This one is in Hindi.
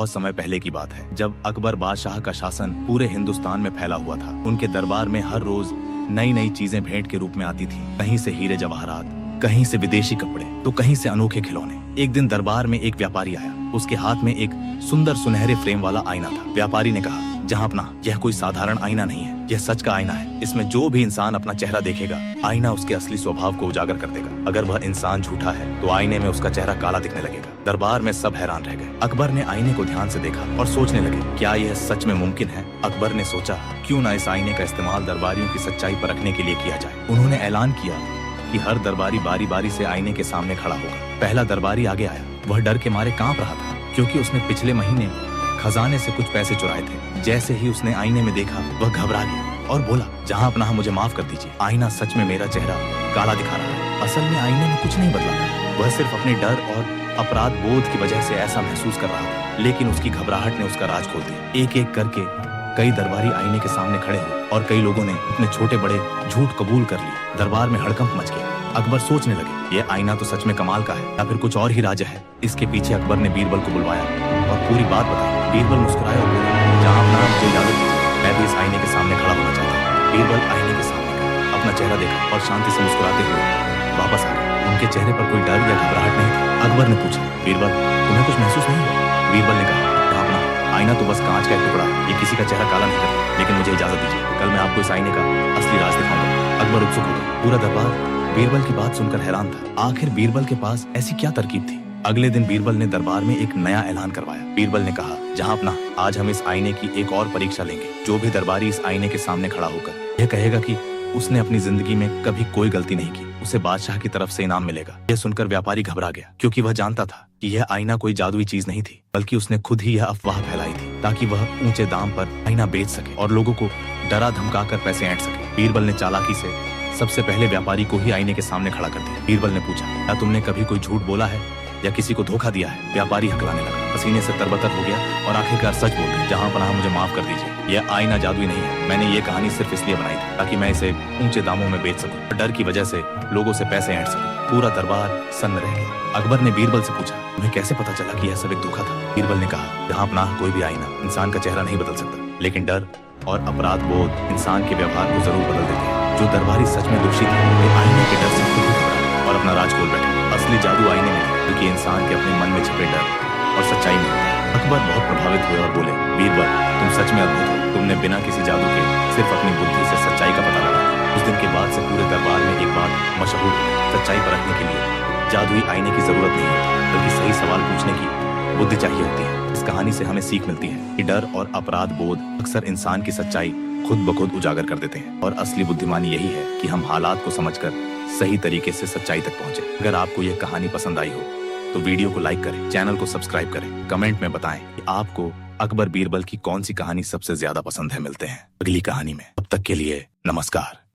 बहुत समय पहले की बात है, जब अकबर बादशाह का शासन पूरे हिंदुस्तान में फैला हुआ था। उनके दरबार में हर रोज नई नई चीजें भेंट के रूप में आती थी। कहीं से हीरे जवाहरात, कहीं से विदेशी कपड़े, तो कहीं से अनोखे खिलौने। एक दिन दरबार में एक व्यापारी आया। उसके हाथ में एक सुंदर सुनहरे फ्रेम वाला आईना था। व्यापारी ने कहा, जहाँपनाह, यह कोई साधारण आईना नहीं है, यह सच का आईना है। इसमें जो भी इंसान अपना चेहरा देखेगा, आईना उसके असली स्वभाव को उजागर कर देगा। अगर वह इंसान झूठा है तो आईने में उसका चेहरा काला दिखने लगेगा। दरबार में सब हैरान रह गए। अकबर ने आईने को ध्यान से देखा और सोचने लगे, क्या यह सच में मुमकिन है? अकबर ने सोचा, क्यों न इस आईने का इस्तेमाल दरबारियों की सच्चाई परखने के लिए किया जाए। उन्होंने ऐलान किया कि हर दरबारी बारी बारी से आईने के सामने खड़ा होगा। पहला दरबारी आगे आया। वह डर के मारे कांप रहा था, क्योंकि उसने पिछले महीने खजाने से कुछ पैसे चुराए थे। जैसे ही उसने आईने में देखा, वह घबरा गया और बोला, जहाँपनाह, मुझे माफ कर दीजिए, आईना सच में मेरा चेहरा काला दिखा रहा है। असल में आईने में कुछ नहीं बदला था। वह सिर्फ अपने डर और अपराध बोध की वजह से ऐसा महसूस कर रहा था। लेकिन उसकी घबराहट ने उसका राज खोल दिया। एक एक करके कई दरबारी आईने के सामने खड़े हुए और कई लोगों ने अपने छोटे बड़े झूठ कबूल कर लिए। दरबार में हड़कंप मच गया। अकबर सोचने लगे, ये आईना तो सच में कमाल का है, या फिर कुछ और ही राज है। इसके पीछे अकबर ने बीरबल को बुलवाया और पूरी बात बताई। बीरबल मुस्कुराया और बोला, जहाँपनाह, मुझे इजाजत दीजिए, मैं भी इस आईने के सामने खड़ा होना चाहता हूँ। बीरबल आईने के सामने गया, अपना चेहरा देखा और शांति से मुस्कुराते हुए वापस आ गए। उनके चेहरे पर कोई डर या घबराहट नहीं थी। अकबर ने पूछा, बीरबल, तुम्हें कुछ महसूस नहीं हुआ? बीरबल ने कहा, जहाँपनाह, आईना तो बस कांच का एक टुकड़ा है, ये किसी का चेहरा काला नहीं करता। लेकिन मुझे इजाजत दीजिए, कल मैं आपको इस आईने का असली राज दिखाऊंगा। अकबर उत्सुक हो गया। पूरा दरबार बीरबल की बात सुनकर हैरान था। आखिर बीरबल के पास ऐसी क्या तरकीब थी? अगले दिन बीरबल ने दरबार में एक नया ऐलान करवाया। बीरबल ने कहा, जहाँपनाह, आज हम इस आईने की एक और परीक्षा लेंगे। जो भी दरबारी इस आईने के सामने खड़ा होकर यह कहेगा कि उसने अपनी जिंदगी में कभी कोई गलती नहीं की, उसे बादशाह की तरफ से इनाम मिलेगा। यह सुनकर व्यापारी घबरा गया, क्योंकि वह जानता था कि यह आईना कोई जादुई चीज नहीं थी, बल्कि उसने खुद ही यह अफवाह फैलाई थी ताकि वह ऊंचे दाम पर आईना बेच सके और लोगों को डरा धमकाकर पैसे ऐंठ सके। बीरबल ने चालाकी से सबसे पहले व्यापारी को ही आईने के सामने खड़ा कर दिया। बीरबल ने पूछा, क्या तुमने कभी कोई झूठ बोला है या किसी को धोखा दिया है? व्यापारी हकलाने लगा, पसीने से तरबतर हो गया और आखिरकार सच बोल दिया, जहाँपनाह, मुझे माफ कर दीजिए, यह आईना जादुई नहीं है। मैंने ये कहानी सिर्फ इसलिए बनाई थी ताकि मैं इसे ऊंचे दामों में बेच सकूं। डर की वजह से लोगों से पैसे ऐंठ सकूं। पूरा दरबार सन्न रह गया। अकबर ने बीरबल से पूछा, तुम्हें कैसे पता चला कि यह सब एक धोखा था? बीरबल ने कहा, जहाँपनाह, कोई भी आईना इंसान का चेहरा नहीं बदल सकता, लेकिन डर और अपराध बोध इंसान के व्यवहार को जरूर बदल देते हैं। जो दरबारी सच में दोषी थे, वे आईने के डर से खुद ही घबराए और अपना राज खोल बैठे। असली जादू आईने में था, क्योंकि इंसान के अपने मन में छिपे डर और सच्चाई में होता है। अकबर बहुत प्रभावित हुए और बोले, बीरबल, तुम सच में अद्भुत हो। तुमने बिना किसी जादू के सिर्फ अपनी बुद्धि से सच्चाई का पता लगाया। उस दिन के बाद से पूरे दरबार में एक बात मशहूर है, सच्चाई परखने के लिए जादुई आईने की जरूरत नहीं होती, बल्कि सही सवाल पूछने की बुद्धि चाहिए होती है। इस कहानी से हमें सीख मिलती है कि डर और अपराध बोध अक्सर इंसान की सच्चाई खुद ब खुद उजागर कर देते हैं, और असली बुद्धिमानी यही है कि हम हालात को समझकर सही तरीके से सच्चाई तक पहुंचे। अगर आपको यह कहानी पसंद आई हो तो वीडियो को लाइक करें, चैनल को सब्सक्राइब करें, कमेंट में बताएं कि आपको अकबर बीरबल की कौन सी कहानी सबसे ज्यादा पसंद है। मिलते हैं अगली कहानी में, तब तक के लिए नमस्कार।